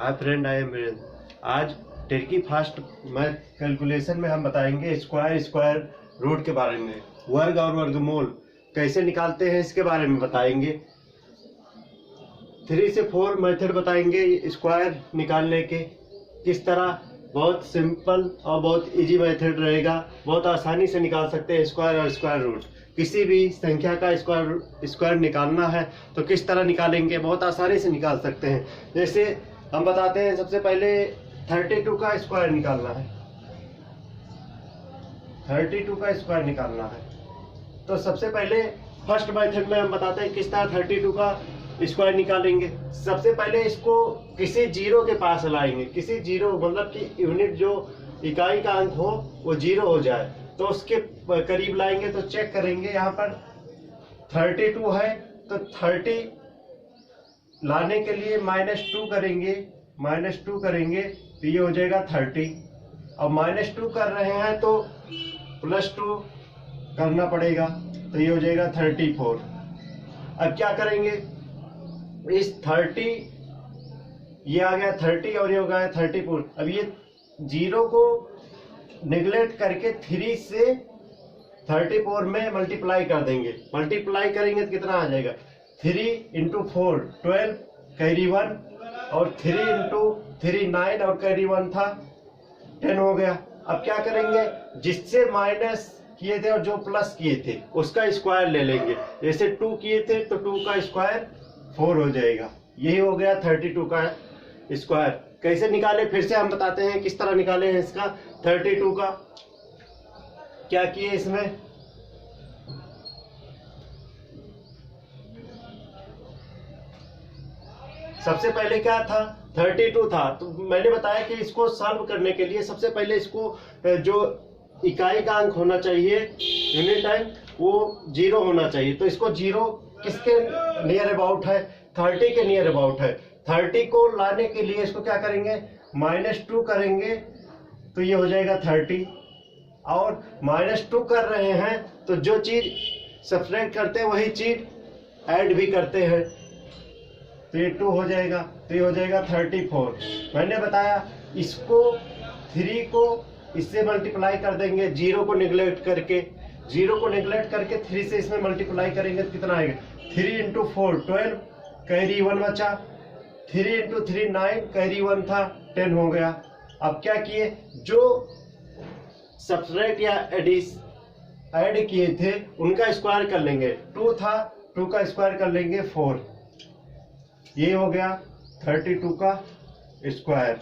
Hi friend, I am Virendra. आज टेरकी fast math calculation में हम बताएंगे स्क्वायर रूट के बारे में, वर्ग और वर्गमूल कैसे निकालते हैं इसके बारे में बताएंगे। 3 से 4 मेथड बताएंगे स्क्वायर निकालने के, किस तरह। बहुत सिंपल और बहुत इजी मेथड रहेगा, बहुत आसानी से निकाल सकते हैं स्क्वायर और स्क्वायर रूट। किसी भी संख्या का स्क्वायर निकालना है तो किस तरह निकालेंगे, बहुत आसानी से निकाल सकते हैं। जैसे हम बताते हैं, सबसे पहले 32 का स्क्वायर निकालना है। 32 का स्क्वायर निकालना है तो सबसे पहले फर्स्ट मेथड में हम बताते हैं किस तरह 32 का स्क्वायर निकालेंगे। सबसे पहले इसको किसी जीरो के पास लाएंगे, किसी जीरो मतलब कि यूनिट जो इकाई का अंक हो वो जीरो हो जाए तो उसके करीब लाएंगे। तो चेक करेंगे, यहाँ पर 32 है तो 30 लाने के लिए -2 करेंगे, -2 करेंगे तो ये हो जाएगा 30। अब -2 कर रहे हैं तो +2 करना पड़ेगा तो ये हो जाएगा 34। अब क्या करेंगे, इस 30 ये आ गया 30 और ये हो गया 34। अब ये जीरो को निगलेक्ट करके 3 से 34 में मल्टीप्लाई कर देंगे। मल्टीप्लाई करेंगे तो कितना आ जाएगा, 3 × 4 12 कैरी 1 और 3 × 3 9 और कैरी 1 था 10 हो गया। अब क्या करेंगे, जिससे माइनस किए थे और जो प्लस किए थे उसका स्क्वायर ले लेंगे। जैसे 2 किए थे तो 2 का स्क्वायर 4 हो जाएगा। यही हो गया 32 का स्क्वायर। कैसे निकाले फिर से हम बताते हैं, किस तरह निकाले हैं इसका 32 का। क्या किए इसमें, सबसे पहले क्या था 32 था तो मैंने बताया कि इसको सॉल्व करने के लिए सबसे पहले इसको जो इकाई का अंक होना चाहिए, यूनिट अंक, वो 0 होना चाहिए। तो इसको 0 किसके नियर अबाउट है, 30 के नियर अबाउट है। 30 को लाने के लिए इसको क्या करेंगे, -2 करेंगे तो ये हो जाएगा 30। और -2 कर रहे हैं तो जो चीज सब्ट्रैक्ट करते हैं वही चीज ऐड भी करते हैं तो ये 2 हो जाएगा तो ये हो जाएगा 34। मैंने बताया इसको 3 को इससे मल्टीप्लाई कर देंगे, 0 को निगलेक्ट करके, 0 को निगलेक्ट करके 3 से इसमें मल्टीप्लाई करेंगे तो कितना आएगा, 3 × 4 12 कैरी 1 बचा, 3 × 3 9 कैरी 1 था 10 हो गया। अब क्या किए, जो सब्ट्रैक्ट या ऐड किए थे उनका स्क्वायर कर लेंगे। 2 था, 2 का स्क्वायर कर लेंगे 4। ये हो गया 32 का स्क्वायर।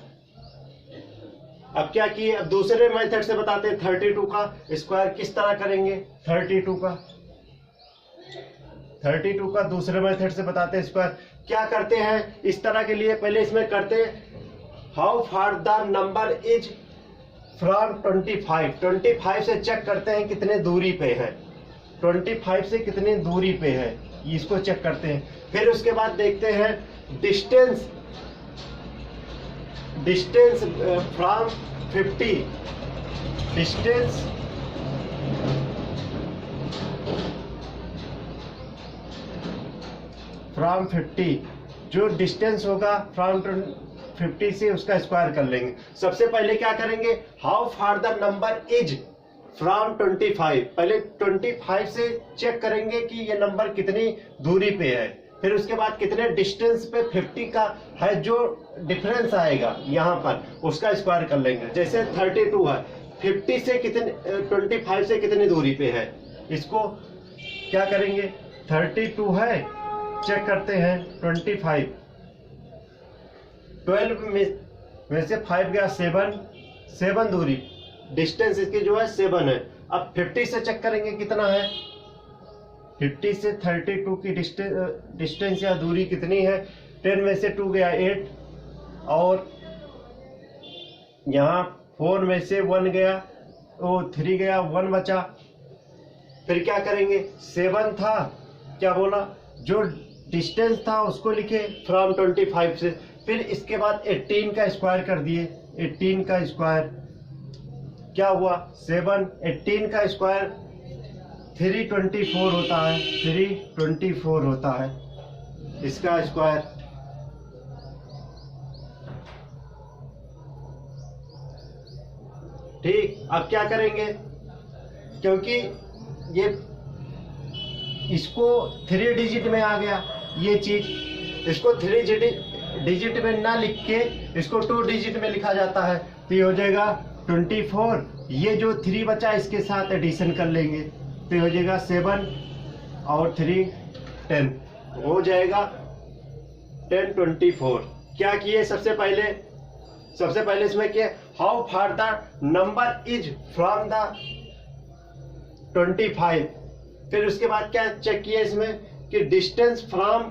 अब क्या किए, अब दूसरे मेथड से बताते हैं 32 का स्क्वायर किस तरह करेंगे। 32 का दूसरे मेथड से बताते हैं स्क्वायर। क्या करते हैं इस तरह के लिए, पहले इसमें करते हैं how far the number is from 25 से चेक करते हैं कितने दूरी पे है, 25 से कितनी दूरी पे है इसको चेक करते हैं। फिर उसके बाद देखते हैं डिस्टेंस फ्रॉम 50, डिस्टेंस फ्रॉम 50, जो डिस्टेंस होगा फ्रॉम 50 से उसका स्क्वायर कर लेंगे। सबसे पहले क्या करेंगे, how far the number is from 25, पहले 25 से चेक करेंगे कि ये नंबर कितनी दूरी पे है। फिर उसके बाद कितने डिस्टेंस पे 50 का है, जो डिफरेंस आएगा यहाँ पर उसका स्क्वायर कर लेंगे। जैसे 32 है, 50 से कितने 25 से कितनी दूरी पे है, इसको क्या करेंगे, 32 है, चेक करते हैं 25, 12 में से 5 गया 7 दूरी, डिस्टेंस इसकी जो है 7 है। अब 50 से चेक करेंगे कितना है, 50 से 32 की डिस्टेंस या दूरी कितनी है, 10 में से 2 गया 8 और यहाँ 4 में से 1 गया तो 3 गया 1 बचा। फिर क्या करेंगे, 7 था, क्या बोला, जो डिस्टेंस था उसको लिखे फ्रॉम 25 से। फिर इसके बाद 18 का स्क्वायर कर दिए, 18 का स्क्वायर क्या हुआ 7, 18 का स्क्वायर 324 होता है, 324 होता है इसका स्क्वायर। ठीक, अब क्या करेंगे, क्योंकि ये इसको 3 डिजिट में आ गया ये चीज, इसको 3 डिजिट में ना लिख के इसको 2 डिजिट में लिखा जाता है। तो ये हो जाएगा 24, ये जो 3 बचा इसके साथ एडिशन कर लेंगे तो ये हो जाएगा 7 और 3 10, हो जाएगा 10 24। क्या किए सबसे पहले इसमें किए how far the number is from the 25। फिर उसके बाद क्या चेक किया इसमें कि डिस्टेंस फ्रॉम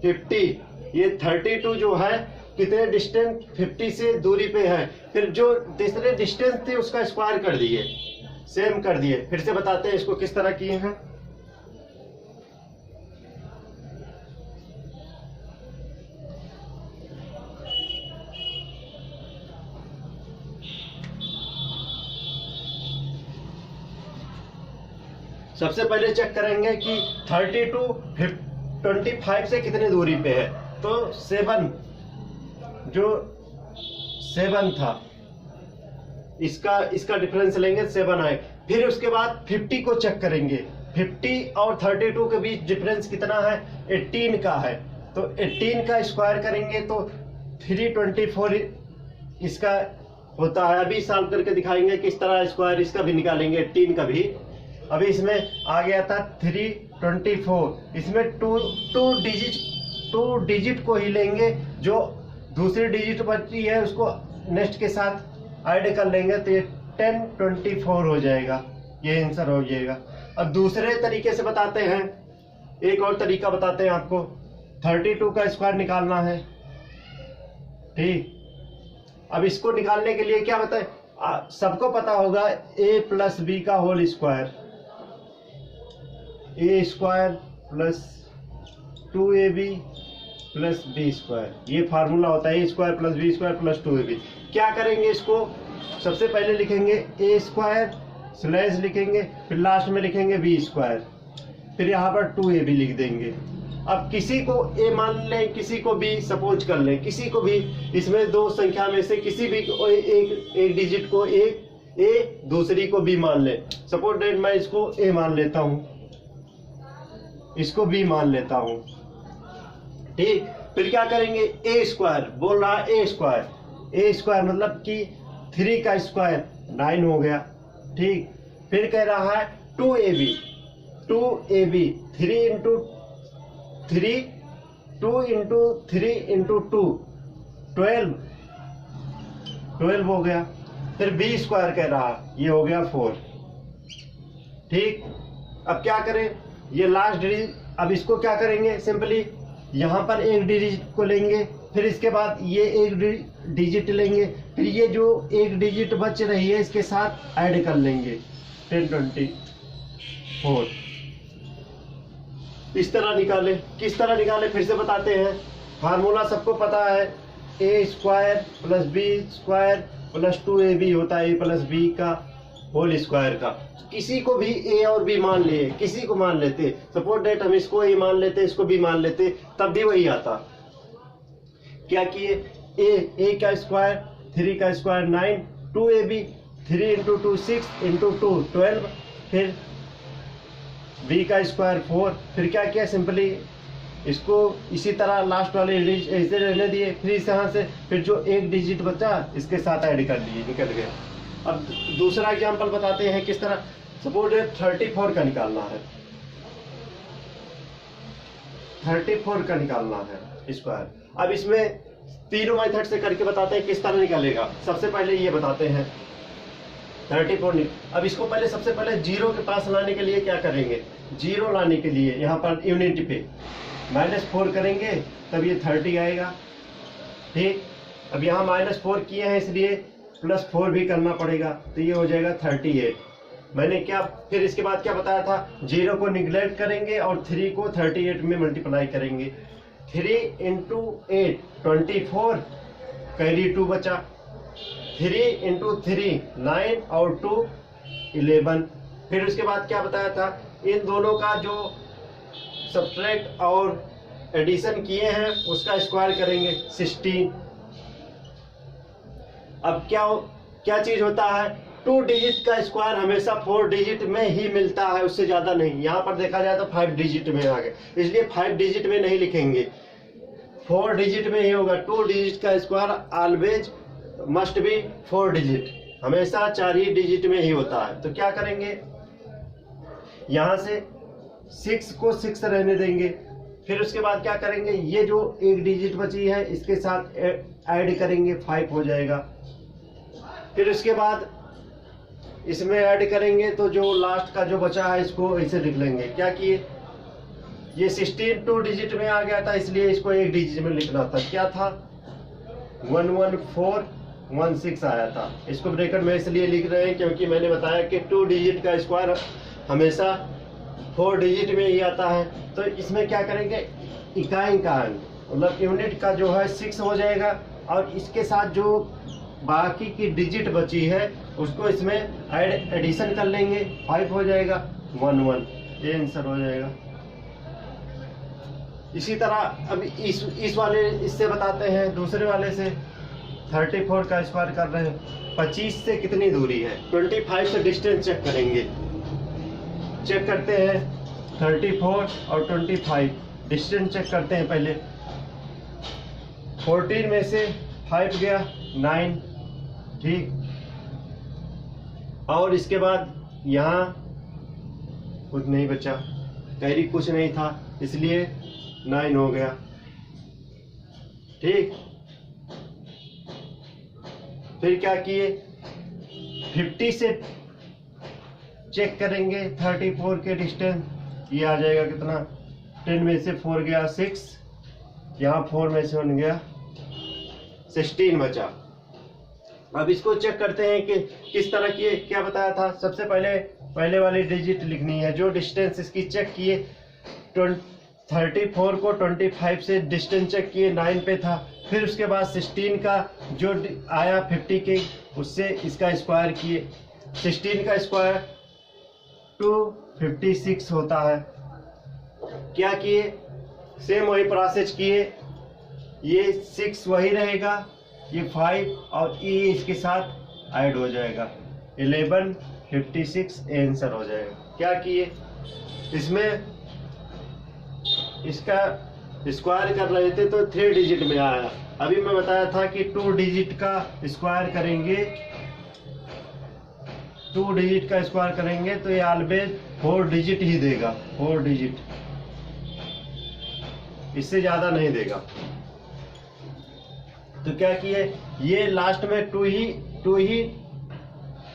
50, ये 32 जो है कितने डिस्टेंस 50 से दूरी पे है। फिर जो तीसरे डिस्टेंस थे उसका स्क्वायर कर दिए, सेम कर दिए। फिर से बताते हैं इसको किस तरह किए हैं। सबसे पहले चेक करेंगे कि 32 25 से कितने दूरी पे है। तो 7 जो 7 था इसका डिफरेंस लेंगे 7 आए। फिर उसके बाद 50 को चेक करेंगे, 50 और 32 के बीच डिफरेंस कितना है, 18 का है। तो 18 का स्क्वायर करेंगे तो 324 इसका होता है। अभी सॉल्व करके दिखाएंगे किस तरह स्क्वायर इसका भी निकालेंगे, 18 का भी। अभी इसमें आ गया था 324, इसमें टू डिजिट को ही लेंगे, जो दूसरी डिजिट बची है उसको नेक्स्ट के साथ ऐड कर लेंगे तो ये 1024 हो जाएगा, ये आंसर हो जाएगा। अब दूसरे तरीके से बताते हैं, एक और तरीका बताते हैं आपको। 32 का स्क्वायर निकालना है, ठीक। अब इसको निकालने के लिए क्या बताए, सबको पता होगा a प्लस बी का whole square, A square plus 2ab plus B square, ये फार्मूला होता है। A square plus B square plus 2ab। क्या करेंगे, इसको सबसे पहले लिखेंगे ए स्क्वायर स्लैश लिखेंगे, फिर लास्ट में लिखेंगे बी स्क्वायर, फिर यहाँ पर 2ab लिख देंगे। अब किसी को ए मान लें, किसी को बी सपोज कर लें, किसी को भी इसमें दो संख्या में से किसी भी एक डिजिट को ए दूसरी को बी मान लें। सपोज डेट मैं इसको ए मान लेता हूं, इसको बी मान लेता हूं, ठीक। फिर क्या करेंगे, ए स्क्वायर बोल रहा है, ए स्क्वायर मतलब कि 3 का स्क्वायर 9 हो गया, ठीक। फिर कह रहा है 2ab 3 इंटू 3 2 इंटू 3 इंटू 2 12 हो गया। फिर बी स्क्वायर कह रहा, ये हो गया 4, ठीक। अब क्या करें, ये लास्ट डिजिट, अब इसको क्या करेंगे, सिंपली यहाँ पर एक डिजिट को लेंगे, फिर इसके बाद ये एक डिजिट लेंगे, फिर ये जो एक डिजिट बच रही है इसके साथ ऐड कर लेंगे 1024। इस तरह निकाले, किस तरह निकाले फिर से बताते हैं। फार्मूला सबको पता है, A square plus B square plus 2ab होता है ए प्लस बी का होल स्क्वायर का। किसी को भी ए और बी मान लिए, किसी को मान लेते, सपोज डेट हम इसको ए मान लेते, इसको बी मान लेते, तब भी वही आता। क्या किए, ए का स्क्वायर 3 का स्क्वायर 9, 2ab 3 इंटू 2 6 इंटू 2 12, फिर बी का स्क्वायर 4। फिर क्या किया, सिंपली इसको इसी तरह लास्ट वाले ऐसे रहने दिए, फिर इस यहाँ से फिर जो एक डिजिट बचा इसके साथ ऐड कर दिए, निकल गया। अब दूसरा एग्जांपल बताते हैं किस तरह। सपोज 34 का निकालना है, 34 का निकालना है स्क्वायर। अब इसमें तीनों मेथड से करके बताते हैं किस तरह निकलेगा। सबसे पहले ये बताते हैं 34। अब इसको पहले सबसे पहले 0 के पास लाने के लिए क्या करेंगे, 0 लाने के लिए यहाँ पर यूनिट पे -4 करेंगे तब ये 30 आएगा, ठीक। अब यहाँ -4 किए हैं इसलिए +4 भी करना पड़ेगा, तो ये हो जाएगा 38। मैंने क्या फिर इसके बाद क्या बताया था, 0 को निगलेक्ट करेंगे और 3 को 38 में मल्टीप्लाई करेंगे। 3 इंटू 8 24, कैरी 2 बचा, 3 इंटू 3 9 और 2 11। फिर उसके बाद क्या बताया था, इन दोनों का जो सब्ट्रैक्ट और एडिशन किए हैं उसका स्क्वायर करेंगे 16। अब क्या चीज होता है, 2 डिजिट का स्क्वायर हमेशा 4 डिजिट में ही मिलता है, उससे ज्यादा नहीं। यहाँ पर देखा जाए तो 5 डिजिट में आ गए, इसलिए 5 डिजिट में नहीं लिखेंगे, 4 डिजिट में ही होगा। 2 डिजिट का square always must be 4 digit, हमेशा 4 ही डिजिट में ही होता है। तो क्या करेंगे, यहाँ से 6 को 6 रहने देंगे। फिर उसके बाद क्या करेंगे, ये जो 1 डिजिट बची है इसके साथ ऐड करेंगे, 5 हो जाएगा। फिर उसके बाद इसमें ऐड करेंगे तो जो लास्ट का जो बचा है इसको ऐसे लिख लेंगे। क्या किए, ये 16 2 डिजिट में आ गया था, इसलिए इसको 1 डिजिट में लिखना था। क्या था, 11416 आया था। इसको ब्रैकेट में इसलिए लिख रहे हैं क्योंकि मैंने बताया कि 2 डिजिट का स्क्वायर हमेशा 4 डिजिट में ही आता है। तो इसमें क्या करेंगे, इकाई का अंक मतलब यूनिट का जो है 6 हो जाएगा, और इसके साथ जो बाकी की डिजिट बची है उसको इसमें एडिशन कर लेंगे, 5 हो जाएगा, 11, ये आंसर हो जाएगा। इसी तरह अब इस वाले इससे बताते हैं, दूसरे वाले से 34 का स्क्वायर कर रहे हैं। 25 से कितनी दूरी है, 25 से डिस्टेंस चेक करेंगे। चेक करते हैं 34 और 25 डिस्टेंस चेक करते हैं। पहले 14 में से 5 गया 9, ठीक। और इसके बाद यहाँ कुछ नहीं बचा, कैरी कुछ नहीं था, इसलिए 9 हो गया, ठीक। फिर क्या किए, 50 से चेक करेंगे 34 के डिस्टेंस, ये आ जाएगा कितना, 10 में से 4 गया 6, यहाँ 4 में से 1 गया 16 बचा। अब इसको चेक करते हैं कि किस तरह की, क्या बताया था, सबसे पहले वाली डिजिट लिखनी है। जो डिस्टेंस इसकी चेक किए, 34 को 25 से डिस्टेंस चेक किए, 9 पे था। फिर उसके बाद 16 का जो आया 50 के, उससे इसका स्क्वायर किए। 16 का स्क्वायर 256 होता है। क्या किए, सेम वही प्रोसेस किए, ये 6 वही रहेगा, ये 5 और ये इसके साथ ऐड हो जाएगा, 1156 आंसर हो जाएगा। क्या किए, इसमें इसका स्क्वायर कर रहे थे तो 3 डिजिट में आया। अभी मैं बताया था कि 2 डिजिट का स्क्वायर करेंगे, 2 डिजिट का स्क्वायर करेंगे तो ये ऑलवेज 4 डिजिट ही देगा, 4 डिजिट, इससे ज्यादा नहीं देगा। तो क्या किए, ये लास्ट में 2 ही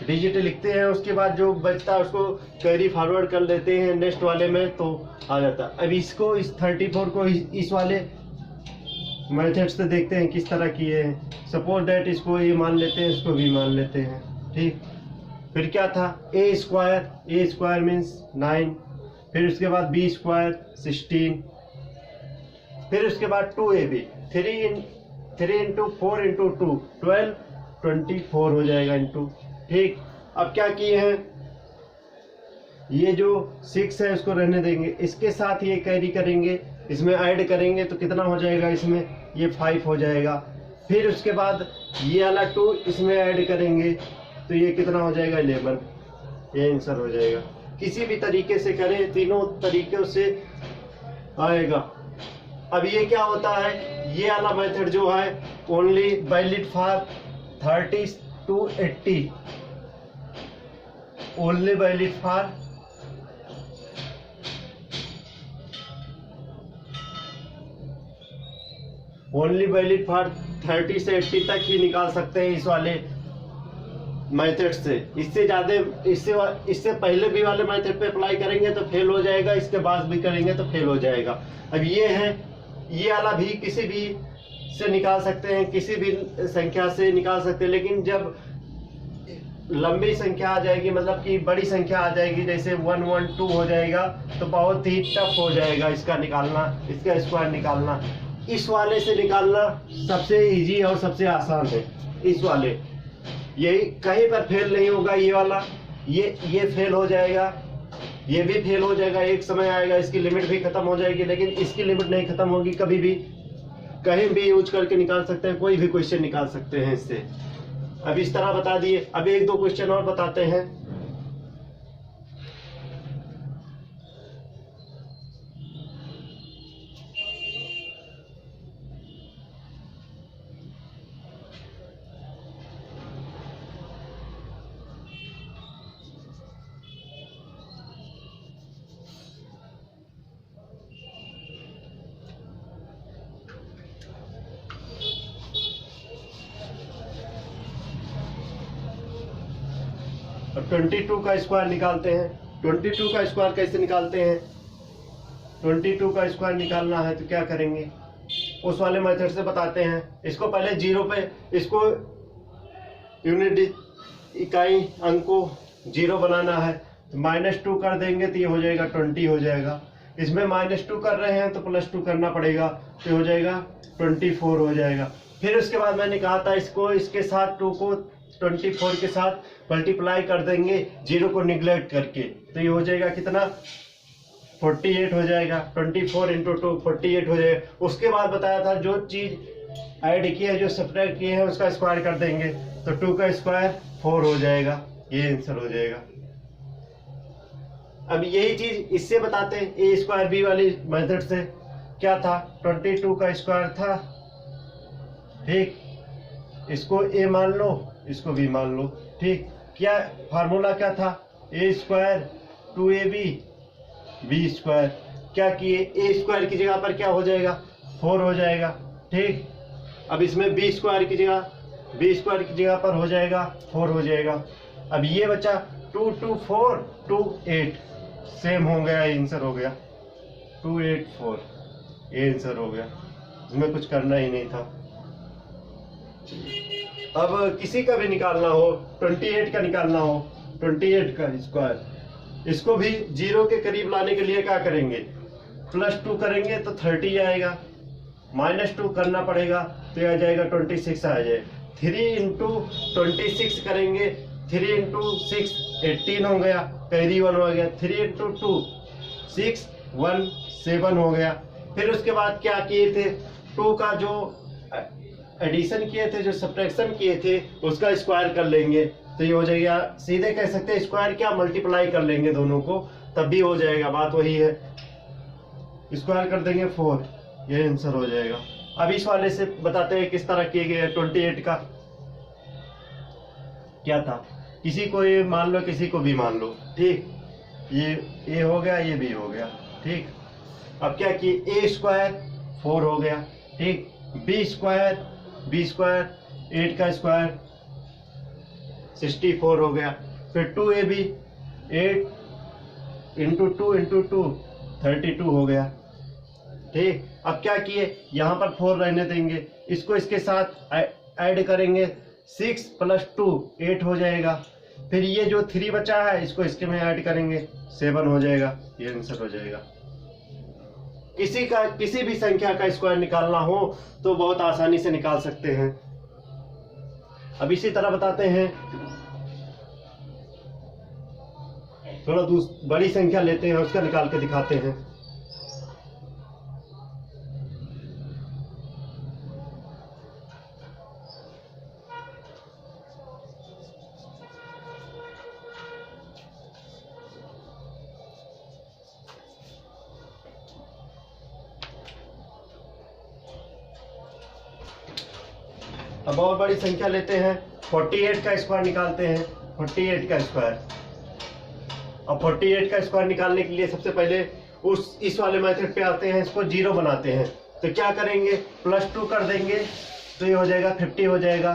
डिजिट लिखते हैं, उसके बाद जो बचता है उसको कैरी फॉरवर्ड कर देते हैं नेक्स्ट वाले में, तो आ जाता है। अब इसको, इस 34 को इस वाले मेथड से देखते हैं किस तरह किए हैं। सपोज दैट इसको ये मान लेते हैं, इसको भी मान लेते हैं, ठीक। फिर क्या था, ए स्क्वायर मीन्स 9, फिर उसके बाद बी स्क्वायर 16, फिर उसके बाद 2ab, 3 इंटू 4 इंटू 2 12, 24 हो जाएगा इंटू, ठीक। अब क्या किए हैं, ये जो 6 है उसको रहने देंगे, इसके साथ ये कैरी करेंगे, इसमें ऐड करेंगे तो कितना हो जाएगा, इसमें ये 5 हो जाएगा। फिर उसके बाद ये वाला 2 इसमें ऐड करेंगे तो ये कितना हो जाएगा, 11, ये आंसर हो जाएगा। किसी भी तरीके से करें, तीनों तरीकों से आएगा। अब ये क्या होता है, ये वाला मेथड जो है only valid for 30 to 80, only valid for only valid for 30 से 80 तक ही निकाल सकते हैं इस वाले मेथड से। इससे ज़्यादा, इससे पहले भी वाले मेथड पे अप्लाई करेंगे तो फेल हो जाएगा, इसके बाद भी करेंगे तो फेल हो जाएगा। अब ये है, ये वाला भी किसी भी से निकाल सकते हैं, किसी भी संख्या से निकाल सकते हैं, लेकिन जब लंबी संख्या आ जाएगी, मतलब कि बड़ी संख्या आ जाएगी, जैसे 112 हो जाएगा, तो बहुत ही टफ हो जाएगा इसका निकालना, इसका स्क्वायर निकालना। इस वाले से निकालना सबसे इजी और सबसे आसान है। इस वाले यही कहीं पर फेल नहीं होगा, ये वाला ये फेल हो जाएगा, ये भी फेल हो जाएगा, एक समय आएगा इसकी लिमिट भी खत्म हो जाएगी, लेकिन इसकी लिमिट नहीं खत्म होगी, कभी भी कहीं भी यूज करके निकाल सकते हैं, कोई भी क्वेश्चन निकाल सकते हैं इससे। अब इस तरह बता दिए। अब एक दो क्वेश्चन और बताते हैं। अब 22 का स्क्वायर निकालते हैं। 22 का स्क्वायर कैसे निकालते हैं? 22 का स्क्वायर निकालना है तो क्या करेंगे, उस वाले मेथड से बताते हैं। इसको पहले जीरो पे, इसको यूनिट इकाई अंक को जीरो बनाना है तो -2 कर देंगे तो ये हो जाएगा 20 हो जाएगा। इसमें -2 कर रहे हैं तो +2 करना पड़ेगा तो हो जाएगा 24 हो जाएगा। फिर उसके बाद मैंने कहा था इसको इसके साथ 2 को 24 के साथ मल्टीप्लाई कर देंगे जीरो को निगलेक्ट करके, तो ये हो जाएगा कितना, 48 हो जाएगा। 24 इंटू 2 48 हो जाएगा। उसके बाद बताया था जो चीज ऐड की है, जो सब्ट्रैक्ट किए हैं उसका स्क्वायर कर देंगे तो 2 का स्क्वायर 4 हो जाएगा। ये आंसर हो जाएगा। अब यही चीज इससे बताते हैं, ए स्क्वायर बी वाली मेथड से। क्या था, 22 का स्क्वायर था, ठीक, इसको ए मान लो, इसको बी मान लो, ठीक। क्या फार्मूला क्या था, ए स्क्वायर 2ab बी स्क्वायर। क्या किए, ए स्क्वायर की जगह पर क्या हो जाएगा, 4 हो जाएगा, ठीक। अब इसमें बी स्क्वायर की जगह पर हो जाएगा 4 हो जाएगा। अब ये बचा 2 2 4 2 8, सेम हो गया, आंसर हो गया 284। ये आंसर हो गया, इसमें कुछ करना ही नहीं था। अब किसी का भी निकालना हो, 28 का निकालना हो, 28 का स्क्वायर, इसको भी जीरो के करीब लाने के लिए क्या करेंगे, +2 करेंगे तो 30 आएगा, -2 करना पड़ेगा तो आ जाएगा 26 आ जाएगा। 3 इंटू 26 करेंगे, 3 इंटू 6 18 हो गया, कैरी 1 हो गया। 3 इंटू 2 6 1 7 हो गया। फिर उसके बाद क्या किए थे, 2 का जो एडिशन किए थे, जो सब्ट्रैक्शन किए थे, उसका स्क्वायर कर लेंगे तो ये हो जाएगा। सीधे कह सकते हैं स्क्वायर क्या, मल्टीप्लाई कर लेंगे दोनों को तब भी हो जाएगा, बात वही है। स्क्वायर कर देंगे 4, ये आंसर हो जाएगा। अब इस वाले से बताते हैं किस तरह किए गए। 28 का क्या था, किसी को ये मान लो, किसी को भी मान लो, ठीक। ये हो गया, ये भी हो गया, ठीक। अब क्या किए, ए स्क्वायर 4 हो गया, ठीक। बी स्क्वायर 8 का स्क्वायर 64 हो गया। फिर 2ab 8 इंटू 2 इंटू 2 32 हो गया, ठीक। अब क्या किए, यहाँ पर 4 रहने देंगे, इसको इसके साथ ऐड करेंगे, 6 + 2 8 हो जाएगा। फिर ये जो 3 बचा है इसको इसके में ऐड करेंगे, 7 हो जाएगा। ये आंसर हो जाएगा। किसी भी संख्या का स्क्वायर निकालना हो तो बहुत आसानी से निकाल सकते हैं। अब इसी तरह बताते हैं, थोड़ा बड़ी संख्या लेते हैं, उसका निकाल के दिखाते हैं। अब और बड़ी संख्या लेते हैं, 48 का स्क्वायर निकालते हैं। 48 का स्क्वायर, अब 48 का स्क्वायर निकालने के लिए सबसे पहले इस वाले मेथड पे आते हैं, इसको जीरो बनाते हैं। तो क्या करेंगे, +2 कर देंगे तो ये हो जाएगा 50 हो जाएगा,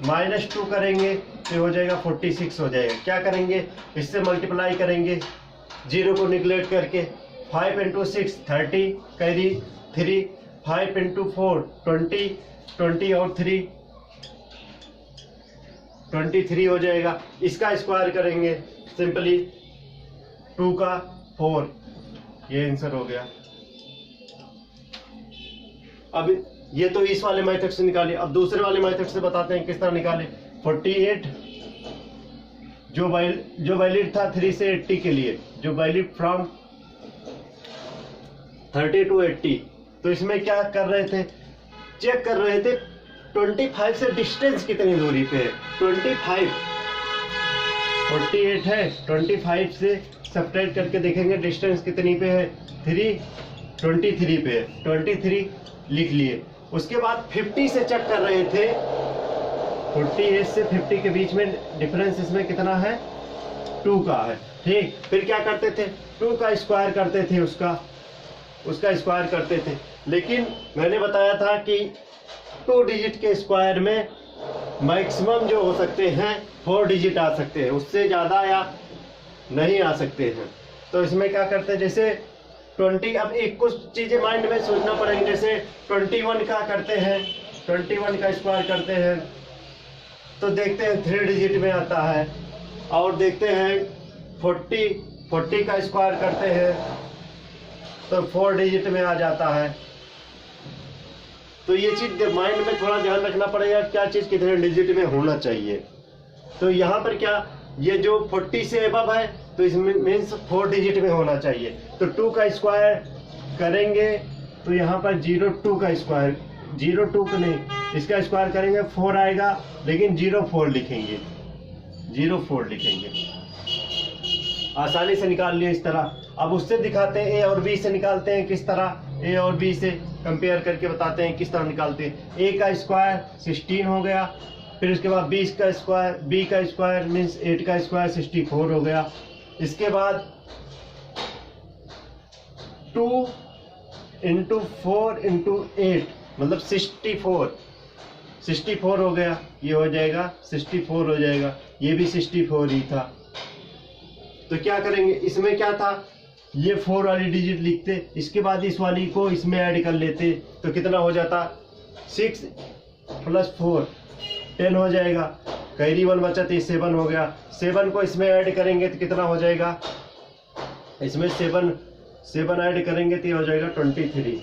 -2 करेंगे तो ये हो जाएगा 46 हो जाएगा। क्या करेंगे, इससे मल्टीप्लाई करेंगे जीरो को निगलेक्ट करके। 5 इंटू 6 30, कैरी 3, 5 इंटू 4 20, 20 और 3 23 हो जाएगा। इसका स्क्वायर करेंगे सिंपली 2 का 4, ये आंसर हो गया। अब ये तो इस वाले मेथड से निकाले। अब दूसरे वाले मेथड से बताते हैं किस तरह निकाले। 48 जो वैलिड था 3 से 80 के लिए, जो वैलिड फ्रॉम 30 to 80, तो इसमें क्या कर रहे थे, चेक कर रहे थे 25 से डिस्टेंस कितनी दूरी पे है? 25, 48 है, 25 से सब्ट्रैक्ट करके देखेंगे डिस्टेंस कितनी पे है, 23 पे है, 23 लिख लिए। उसके बाद 50 से चेक कर रहे थे, 48 से 50 के बीच में डिफरेंस इसमें कितना है, 2 का है, ठीक। फिर क्या करते थे, 2 का स्क्वायर करते थे, उसका स्क्वायर करते थे। लेकिन मैंने बताया था कि 2 डिजिट के स्क्वायर में मैक्सिमम जो हो सकते हैं 4 डिजिट आ सकते हैं, उससे ज़्यादा या नहीं आ सकते हैं। तो इसमें क्या करते हैं, जैसे 20, अब एक कुछ चीज़ें माइंड में सोचना पड़ेंगे। जैसे 21 का करते हैं, 21 का स्क्वायर करते हैं तो देखते हैं 3 डिजिट में आता है। और देखते हैं 40 का स्क्वायर करते हैं तो 4 डिजिट में आ जाता है। तो ये चीज़ माइंड में थोड़ा ध्यान रखना पड़ेगा, क्या चीज़ कितने डिजिट में होना चाहिए। तो यहाँ पर क्या, ये जो 40 से अबव है तो इसमें मीन्स 4 डिजिट में होना चाहिए। तो 2 का स्क्वायर करेंगे तो यहाँ पर 02 का स्क्वायर, 02 का नहीं, इसका स्क्वायर करेंगे 4 आएगा, लेकिन 04 लिखेंगे, 04 लिखेंगे। आसानी से निकाल लिए इस तरह। अब उससे दिखाते हैं, ए और बी से निकालते हैं किस तरह, ए और बी से कंपेयर करके बताते हैं किस तरह निकालते हैं। ए का स्क्वायर 16 हो गया, फिर उसके बाद 20 का स्क्वायर, बी का स्क्वायर मीन्स 8 का स्क्वायर 64 हो गया। इसके बाद 2 × 4 × 8 मतलब 64 हो गया, ये हो जाएगा 64 हो जाएगा, ये भी 64 ही था। तो क्या करेंगे, इसमें क्या था, ये 4 वाली डिजिट लिखते, इसके बाद इस वाली को इसमें ऐड कर लेते तो कितना हो जाता, 6 + 4 10 हो जाएगा। कैरी 1 बचा तो 7 हो गया। 7 को इसमें ऐड करेंगे तो कितना हो जाएगा, इसमें 7 ऐड करेंगे तो ये हो जाएगा 23।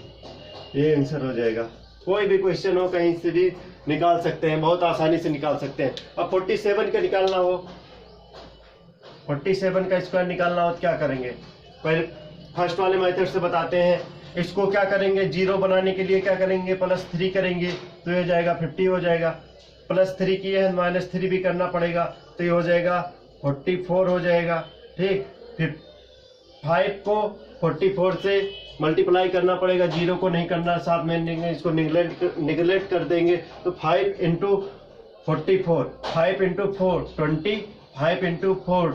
ये आंसर हो जाएगा। कोई भी क्वेश्चन हो कहीं से भी निकाल सकते हैं, बहुत आसानी से निकाल सकते हैं। अब 47 का निकालना हो, 47 का स्क्वायर निकालना हो तो क्या करेंगे, पहले फर्स्ट वाले मेथड से बताते हैं। इसको क्या करेंगे, 0 बनाने के लिए क्या करेंगे, +3 करेंगे तो ये हो जाएगा 50 हो जाएगा। +3 किए हैं, -3 भी करना पड़ेगा तो ये हो जाएगा 44 हो जाएगा, ठीक। फिर 5 को 44 से मल्टीप्लाई करना पड़ेगा, 0 को नहीं करना, साथ में इसको निगलेक्ट कर देंगे। तो 5 × 44, 5 × 4 20, 5 × 4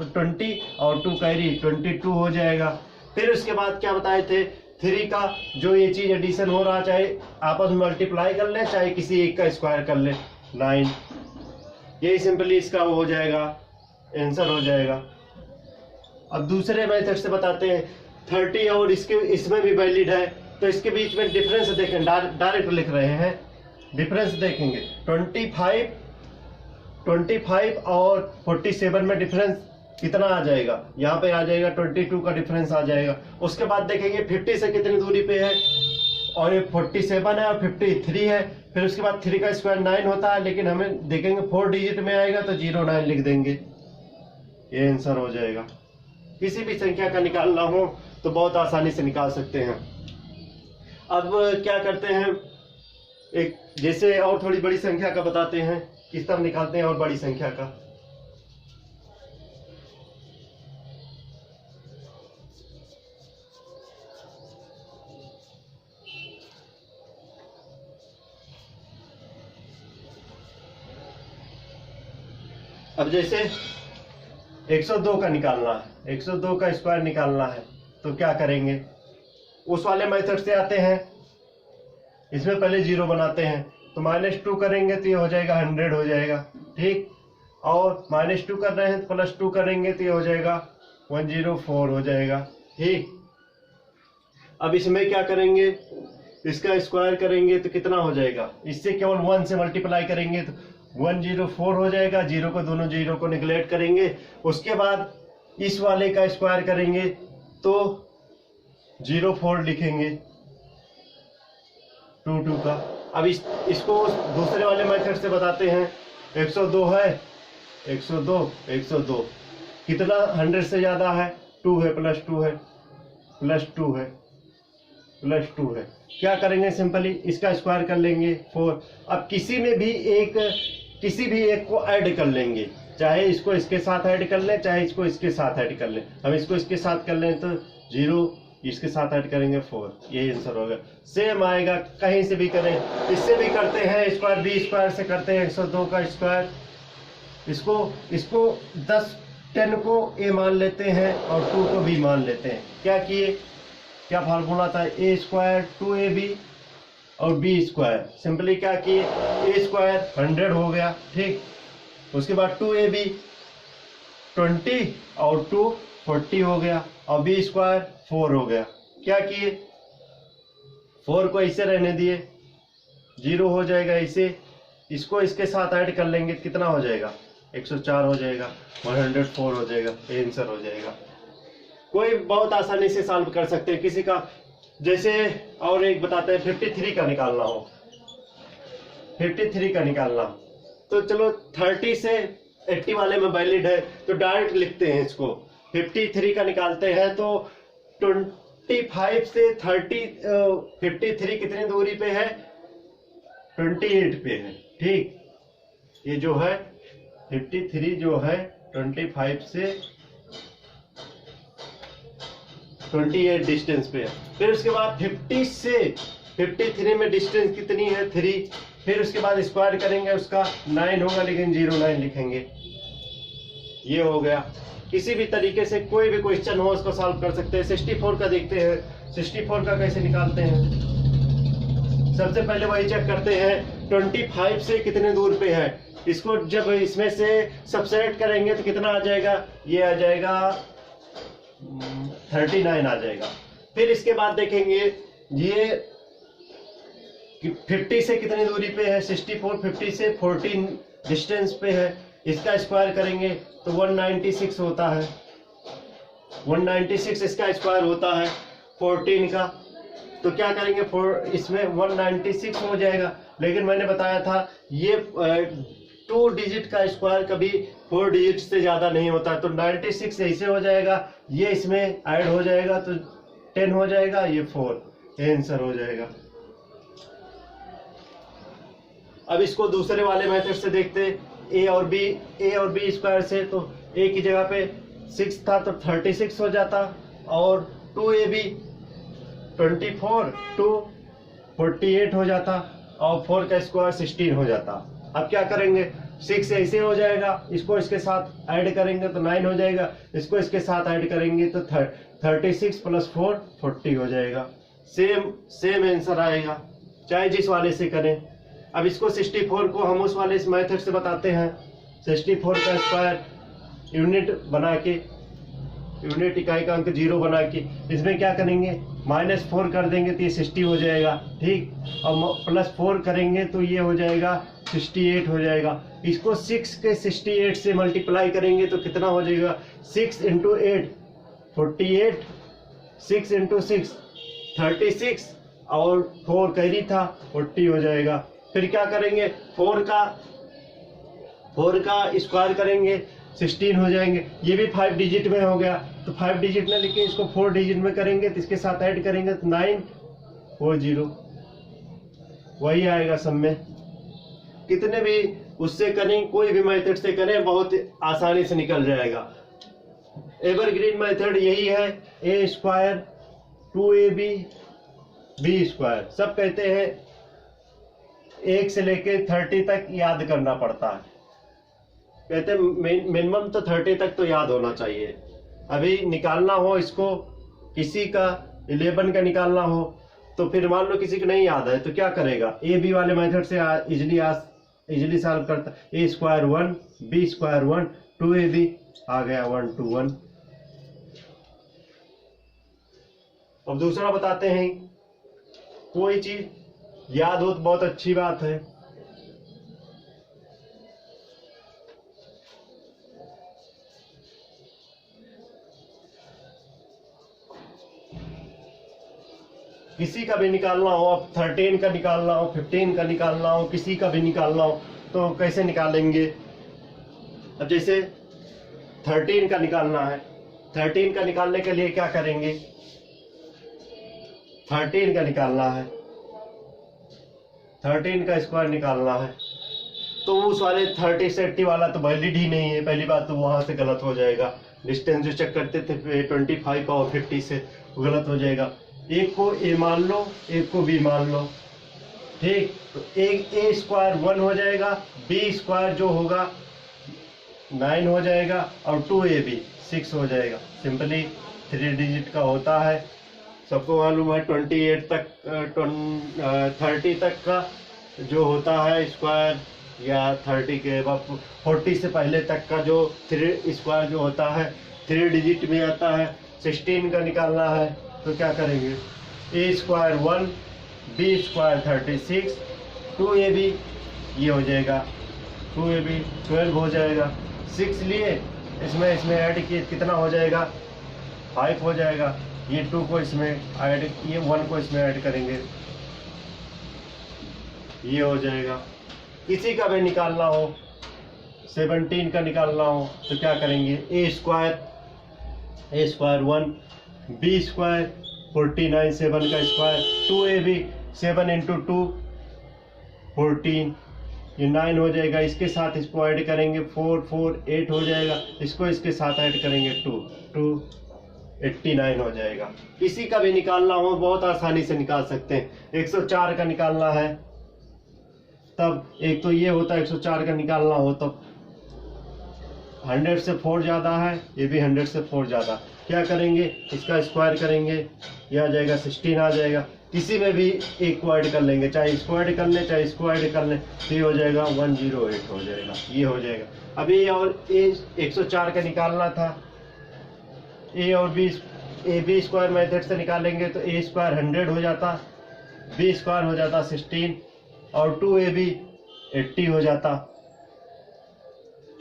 20 और 2 कैरी 22 हो जाएगा। फिर उसके बाद क्या बताए थे, 3 का जो ये चीज़ एडिशन हो रहा, चाहे आपस में मल्टीप्लाई कर ले, चाहे किसी एक का स्क्वायर कर ले, 9। यही सिंपली इसका वो हो जाएगा, आंसर हो जाएगा। अब दूसरे मेथड से बताते हैं, 30 और इसमें भी वैलिड है तो इसके बीच में डिफरेंस देखें, डायरेक्ट लिख रहे हैं, डिफरेंस देखेंगे। 25 और 47 में डिफरेंस कितना आ जाएगा, यहाँ पे आ जाएगा 22 का डिफरेंस आ जाएगा। उसके बाद देखेंगे 50 से कितनी दूरी पे है, और ये 47 है और 53 है। फिर उसके बाद 3 का स्क्वायर 9 होता है, लेकिन हमें देखेंगे 4 डिजिट में आएगा तो 09 लिख देंगे, ये आंसर हो जाएगा। किसी भी संख्या का निकालना हो तो बहुत आसानी से निकाल सकते हैं। अब क्या करते हैं, एक जैसे और थोड़ी बड़ी संख्या का बताते हैं, किस तरह निकालते हैं और बड़ी संख्या का। अब जैसे 102 का निकालना है, 102 का स्क्वायर निकालना है तो क्या करेंगे, उस वाले मेथड से आते हैं। इसमें पहले 0 बनाते हैं तो -2 करेंगे तो ये हो जाएगा 100 हो जाएगा, ठीक। और -2 कर रहे हैं तो +2 करेंगे तो ये हो जाएगा 104 हो जाएगा, ठीक। अब इसमें क्या करेंगे, इसका स्क्वायर करेंगे तो कितना हो जाएगा, इससे केवल 1 से मल्टीप्लाई करेंगे तो 104 हो जाएगा। 0 को, दोनों 0 को निगलेक्ट करेंगे। उसके बाद इस वाले का स्क्वायर करेंगे तो 04 लिखेंगे, 22 का। अब इसको दूसरे वाले मेथड से बताते हैं। 102 है, 102 कितना 100 से ज़्यादा है, 2 है, +2 है, +2 है, प्लस 2 है। क्या करेंगे, सिंपली इसका स्क्वायर कर लेंगे 4। अब किसी भी एक को ऐड कर लेंगे, चाहे इसको इसके साथ ऐड कर लें, चाहे इसको इसके साथ ऐड कर लें। हम इसको इसके साथ कर लें तो 0, इसके साथ ऐड करेंगे 4, यही आंसर होगा। सेम आएगा, कहीं से भी करें, इससे भी करते हैं स्क्वायर, बी स्क्वायर से करते हैं 102 का स्क्वायर। इसको 10 को ए मान लेते हैं और 2 को बी मान लेते हैं। क्या किए, क्या फार्मूला था, ए स्क्वायर 2ab और बी स्क्वायर। सिंपली क्या किए, ए स्क्वायर 100 हो गया, ठीक। उसके बाद 2ab 20 और 2 40 हो गया, और बी स्क्वायर 4 हो गया। क्या किए, 4 को ऐसे रहने दिए, 0 हो जाएगा इसे, इसको इसके साथ ऐड कर लेंगे, कितना हो जाएगा, 104 हो जाएगा, 104 हो जाएगा, ये आंसर हो जाएगा। कोई बहुत आसानी से सॉल्व कर सकते हैं किसी का। जैसे और एक बताते हैं, 53 का निकालना हो, 53 का निकालना, तो चलो 30 से 80 वाले में वैलिड है तो डायरेक्ट लिखते हैं इसको। 53 का निकालते हैं तो 25 से 53 कितनी दूरी पे है, 28 पे है, ठीक। ये जो है 53 जो है 25 से 28 डिस्टेंस पे है। फिर उसके बाद 50 से 53 में डिस्टेंस कितनी है, 3। फिर उसके बाद स्क्वायर करेंगे, उसका 9 होगा, लेकिन 09 लिखेंगे। ये हो गया। किसी भी तरीके से कोई भी क्वेश्चन हो उसको सॉल्व कर सकते हैं। 64 का देखते हैं, 64 का कैसे निकालते हैं। सबसे पहले वही चेक करते हैं 25 से कितने दूर पे है। इसको जब इसमें से सबसेट करेंगे तो कितना आ जाएगा, ये आ जाएगा 39 आ जाएगा। फिर इसके बाद देखेंगे ये 50 से कितनी दूरी पे है, 64, 50 से 14 डिस्टेंस पे है। इसका स्क्वायर करेंगे तो 196 होता है, 196 इसका स्क्वायर होता है 14 का। तो क्या करेंगे, इसमें 196 हो जाएगा। लेकिन मैंने बताया था ये 2 डिजिट का स्क्वायर कभी 4 डिजिट से ज्यादा नहीं होता। तो 96 ऐसे हो जाएगा, ये इसमें ऐड हो जाएगा तो 10 हो जाएगा, ये 4, ये आंसर हो जाएगा। अब इसको दूसरे वाले मेथड से देखते, ए और बी स्क्वायर से। तो ए की जगह पे 6 था तो 36 हो जाता, और 2ab 24, 2 48 हो जाता, और 4 का स्क्वायर 16 हो जाता। अब क्या करेंगे, 6 ऐसे हो जाएगा, इसको इसके साथ ऐड करेंगे तो 9 हो जाएगा, इसको इसके साथ ऐड करेंगे तो 36 प्लस 4 40 हो जाएगा। सेम आंसर आएगा, चाहे जिस वाले से करें। अब इसको 64 को हम उस वाले इस मेथड से बताते हैं। 64 का स्क्वायर यूनिट बना के, यूनिट इकाई का अंक 0 बना के, इसमें क्या करेंगे, -4 कर देंगे तो ये 60 हो जाएगा, ठीक। और +4 करेंगे तो ये हो जाएगा 68 हो जाएगा। इसको 6 के 68 से मल्टीप्लाई करेंगे तो कितना हो जाएगा, 6 × 8 48, 6 × 6 36, और 4 कैरी था 40 हो जाएगा। फिर क्या करेंगे, 4 का स्क्वायर करेंगे 16 हो जाएंगे। ये भी 5 डिजिट में हो गया, तो 5 डिजिट में लिखे, इसको 4 डिजिट में करेंगे तो इसके साथ ऐड करेंगे तो 940, वही आएगा सब में। कितने भी उससे करें, कोई भी मेथड से करें, बहुत आसानी से निकल जाएगा। एवरग्रीन मेथड यही है, A square 2ab B square. सब कहते हैं 1 से लेके 30 तक याद करना पड़ता है, कहते हैं मिनिमम तो 30 तक तो याद होना चाहिए। अभी निकालना हो इसको, किसी का 11 का निकालना हो, तो फिर मान लो किसी को नहीं याद है तो क्या करेगा, ए बी वाले मेथड से इजिली सॉल्व करता। ए स्क्वायर 1, बी स्क्वायर 1, 2ab आ गया 121। अब दूसरा बताते हैं, कोई चीज याद हो तो बहुत अच्छी बात है। किसी का भी निकालना हो, अब 13 का निकालना हो, 15 का निकालना हो, किसी का भी निकालना हो तो कैसे निकालेंगे। अब जैसे 13 का निकालना है, 13 का निकालने के लिए क्या करेंगे, 13 का निकालना है, 13 का स्क्वायर निकालना है। तो उस वाले 30 से 80 वाला तो वैलिड ही नहीं है, पहली बात तो वहां से गलत हो जाएगा। डिस्टेंस जो चेक करते थे 25 और 50 से, वो गलत हो जाएगा। एक को ए मान लो, एक को बी मान लो, ठीक। तो एक ए स्क्वायर 1 हो जाएगा, बी स्क्वायर जो होगा 9 हो जाएगा, और 2ab 6 हो जाएगा। सिंपली 3 डिजिट का होता है, सबको मालूम है। 28 तक 30 तक का जो होता है स्क्वायर, या 30 के 40 से पहले तक का जो 3 स्क्वायर जो होता है 3 डिजिट में आता है। 16 का निकालना है तो क्या करेंगे, ए स्क्वायर 1, बी स्क्वायर 36, 2ab ये हो जाएगा, 2ab 12 हो जाएगा। 6 लिए इसमें ऐड किए कितना हो जाएगा, 5 हो जाएगा। ये 2 को इसमें ऐड, ये 1 को इसमें ऐड करेंगे, ये हो जाएगा। किसी का भी निकालना हो, 17 का निकालना हो तो क्या करेंगे, ए स्क्वायर 1, बी स्क्वायर 49, 7 का स्क्वायर, 2ab 7 × 2 14, ये 9 हो जाएगा। इसके साथ इसको ऐड करेंगे 4 4 8 हो जाएगा। इसको इसके साथ ऐड करेंगे 2 89 हो जाएगा। किसी का भी निकालना हो बहुत आसानी से निकाल सकते हैं। 104 का निकालना है तब, एक तो ये होता है 104 का निकालना हो तब 100 से 4 ज़्यादा है, ये भी 100 से 4 ज़्यादा। क्या करेंगे, इसका स्क्वायर करेंगे, ये आ जाएगा 16 आ जाएगा। किसी में भी एक को ऐड कर लेंगे, चाहे इसको ऐड कर लें चाहे इसको ऐड कर लें, तो ये हो जाएगा 108 हो जाएगा, ये हो जाएगा। अभी और ए 104 का निकालना था, ए और B, A B square method से निकालेंगे तो ए स्क्वायर 100 हो जाता, बी स्क्वायर हो जाता 16, और 2ab 80 हो जाता,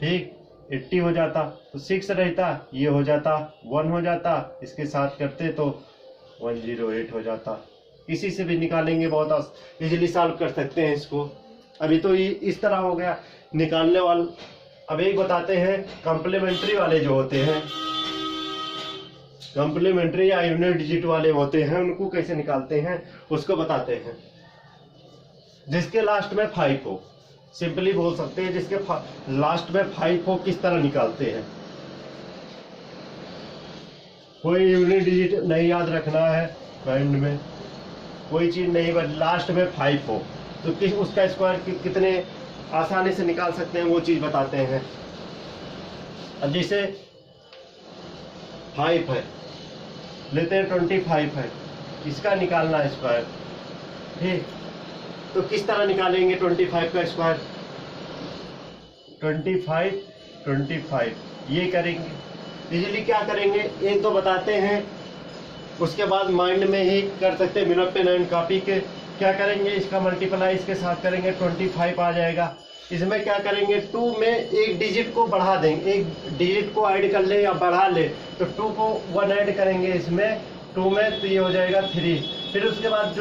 ठीक 80 हो जाता। तो 6 रहता, ये हो जाता 1 हो जाता, इसके साथ करते तो 108 हो जाता। किसी से भी निकालेंगे, बहुत इजीली सॉल्व कर सकते हैं इसको। अभी तो ये इस तरह हो गया निकालने वाला। अब एक बताते हैं कॉम्प्लीमेंट्री वाले जो होते हैं, कॉम्प्लीमेंट्री या यूनिट डिजिट वाले होते हैं, उनको कैसे निकालते हैं उसको बताते हैं। जिसके लास्ट में 5 हो, सिंपली बोल सकते हैं जिसके लास्ट में 5 हो, किस तरह निकालते हैं। कोई यूनिट डिजिट नहीं याद रखना है, माइंड में कोई चीज नहीं, बट लास्ट में 5 हो तो किस उसका स्क्वायर कितने आसानी से निकाल सकते हैं वो चीज बताते हैं। अब जैसे 5 है, लेते हैं 25 है, इसका निकालना है स्क्वायर, ठीक। तो किस तरह निकालेंगे 25 का स्क्वायर, 25 ये करेंगे। इजीली क्या करेंगे, एक दो बताते हैं, उसके बाद माइंड में ही कर सकते हैं, मिनट पे 9 कॉपी के। क्या करेंगे, इसका मल्टीप्लाई इसके साथ करेंगे, 25 आ जाएगा। इसमें क्या करेंगे, 2 में एक डिजिट को बढ़ा देंगे, एक डिजिट को ऐड कर ले या बढ़ा ले, तो 2 को 1 ऐड करेंगे इसमें 2 में, तो ये हो जाएगा 3। फिर उसके बाद